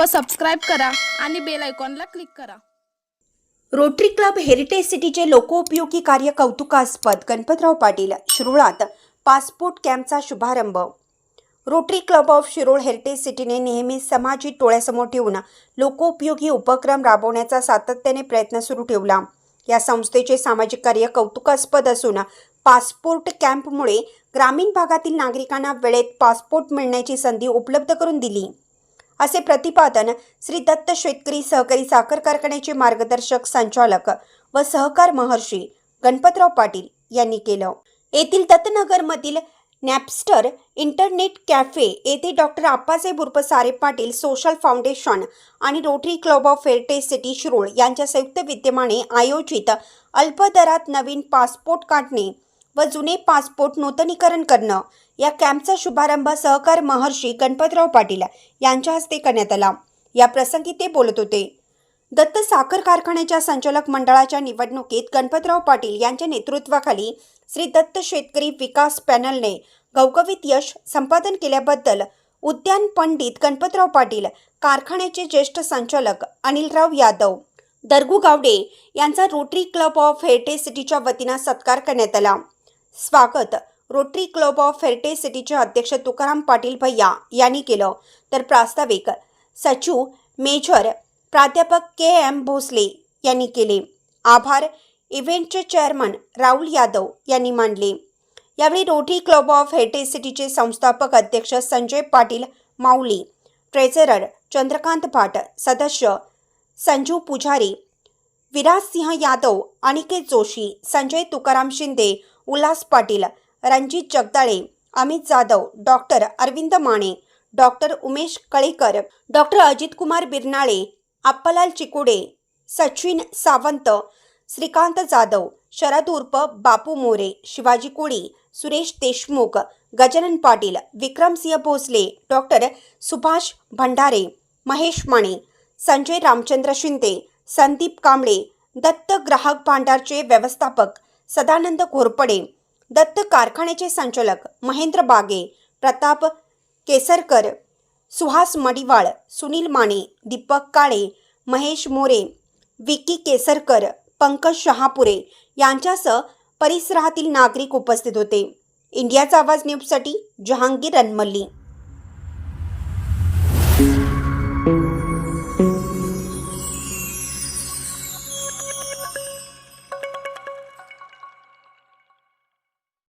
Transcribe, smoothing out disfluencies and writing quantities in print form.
व सबस्क्राईब करा आणि बेल आयकॉनला क्लिक करा। रोटरी क्लब हेरिटेज सिटीचे लोकोपयोगी कार्य कौतुकास्पद। गणपतराव पाटील शिरोळात पासपोर्ट कॅम्पचा शुभारंभ। Rotary Club of Shirol heritage सिटीने नेहमीच समाजिक डोळ्यासमोर ठेवून लोकोपयोगी उपक्रम राबवण्याचा सातत्याने प्रयत्न सुरू ठेवला। या संस्थेचे सामाजिक कार्य कौतुकास्पद असून पासपोर्ट कॅम्पमुळे ग्रामीण भागातील नागरिकांना वेळेत पासपोर्ट मिळण्याची संधी उपलब्ध करून दिली, असे प्रतिपादन श्री दत्त शेतकरी सहकारी साखर कारखान्याचे मार्गदर्शक संचालक व सहकार महर्षी गणपतराव पाटील यांनी केलं। येथील दत्तनगरमधील नॅपस्टर इंटरनेट कॅफे येथे डॉक्टर आप्पासाहेब उर्फ सारे पाटील सोशल फाउंडेशन आणि rotary Club of heritage city Shirol यांच्या संयुक्त विद्यमाने आयोजित अल्प दरात नवीन पासपोर्ट काढणे व जुने पासपोर्ट नूतनीकरण करणं या कॅम्पचा शुभारंभ सहकार महर्षी गणपतराव पाटील यांच्या हस्ते करण्यात आला। या प्रसंगी ते बोलत होते। दत्त साखर कारखान्याच्या संचालक मंडळाच्या निवडणुकीत गणपतराव पाटील यांच्या नेतृत्वाखाली श्री दत्त शेतकरी विकास पॅनलने घवघवीत यश संपादन केल्याबद्दल उद्यान पंडित गणपतराव पाटील, कारखान्याचे ज्येष्ठ संचालक अनिलराव यादव, दरगू गावडे यांचा रोटरी क्लब ऑफ हेरिटेज सिटीच्या वतीने सत्कार करण्यात आला। स्वागत रोटरी क्लब ऑफ हेरिटेज सिटीचे अध्यक्ष तुकाराम पाटील भैया यांनी केलं, तर प्रास्ताविक सचिव मेजर प्राध्यापक के.एम. भोसले यांनी केले। आभार इव्हेंटचे चेअरमन राहुल यादव यांनी मानले। यावेळी रोटरी क्लब ऑफ हेरिटेज सिटीचे संस्थापक अध्यक्ष संजय पाटील माऊली, ट्रेझरर चंद्रकांत भाट, सदस्य Sanju Pujari, Virajsinh Yadav, Aniket Joshi, Sanjay Tukaram Shinde, Ulhas Patil, Ranjit Jagdale, Amit Jadhav, doctor Arvind Mane, doctor Umesh Kalekar, doctor Ajit Kumar Birnale, Appalal Chikude, Sachin Sawant, Shrikant Jadhav, Sharad उर्फ बापू मोरे, शिवाजी कोळी, सुरेश देशमुख, गजानन पाटील, विक्रमसिंह भोसले, डॉक्टर सुभाष भंडारे, महेश माने, संजय रामचंद्र शिंदे, संदीप कांबळे, दत्त ग्राहक भांडारचे व्यवस्थापक सदानंद घोरपडे, दत्त कारखान्याचे संचालक महेंद्र बागे, प्रताप केसरकर, सुहास मडिवाळ, सुनील माने, दीपक काळे, महेश मोरे, विकी केसरकर, पंकज शहापुरे यांच्यासह परिसरातील नागरिक उपस्थित होते। इंडियाचा आवाज न्यूजसाठी जहांगीर रनमल्ली।